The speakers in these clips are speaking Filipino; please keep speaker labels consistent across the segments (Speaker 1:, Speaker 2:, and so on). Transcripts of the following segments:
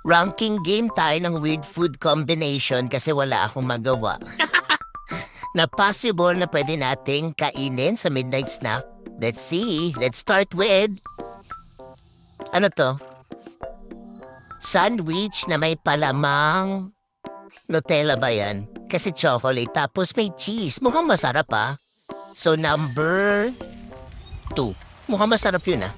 Speaker 1: Ranking game tayo ng weird food combination kasi wala akong magawa. Na possible na pwede nating kainin sa midnight snack. Let's see. Let's start with... Ano to? Sandwich na may palamang... Nutella ba yan? Kasi chocolate tapos may cheese. Mukhang masarap ah. So number 2. Mukhang masarap yun ah.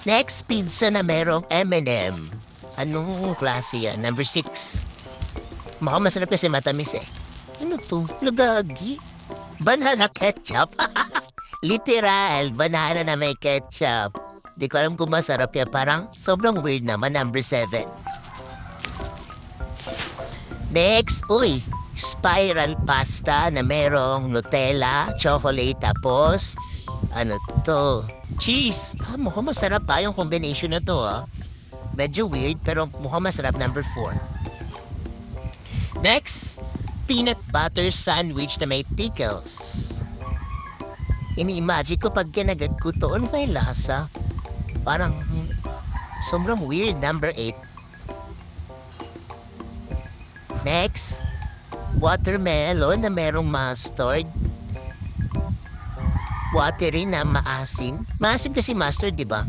Speaker 1: Next, pizza na merong M&M. Anong klase yan? Number 6. Mukhang masarap kasi matamis eh. Ano to? Lagagi? Banana ketchup? Literal, banana na may ketchup. Di ko alam kung masarap yan. Parang sobrang weird naman. Number 7. Next, spiral pasta na merong Nutella, chocolate, tapos, ano to? Cheese! Mukhang masarap pa yung combination na to ah. Medyo weird pero mukhang masarap. Number 4. Next, peanut butter sandwich na may pickles. Ini-imagine ko pag kinagat ko to, ano may lasa? Parang sobrang weird. Number 8. Next, watermelon na merong mustard. Watery na maasim. Maasim kasi mustard, di ba?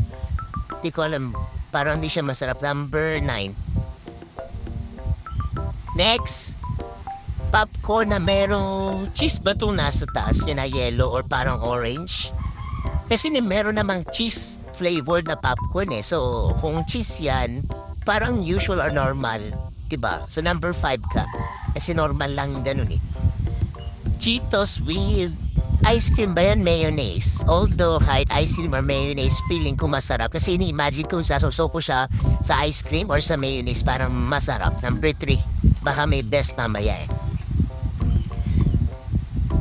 Speaker 1: Di ko alam. Parang hindi siya masarap. Number 9. Next, popcorn na merong cheese ba itong nasa taas? Yun na yellow or parang orange? Kasi meron namang cheese flavored na popcorn eh. So, kung cheese yan, parang usual or normal. Diba? So, number 5 ka. Kasi normal lang ganun eh. Cheetos with ice cream ba yan? Mayonnaise. Although, kahit ice cream or mayonnaise, feeling ko masarap. Kasi ini-imagine ko sasoso ko siya sa ice cream or sa mayonnaise, parang masarap. Number 3. Baka may best mamaya eh.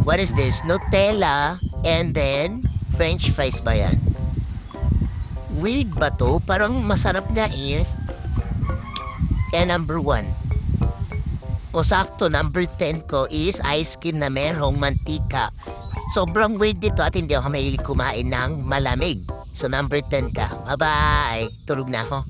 Speaker 1: What is this? Nutella and then French fries ba yan? Weird ba to? Parang masarap na eh. Kaya number 1. O sakto, number 10 ko is ice cream na merong mantika. Sobrang weird dito at hindi ako mahilig kumain ng malamig. So number 10 ka. Bye-bye! Tulog na ako.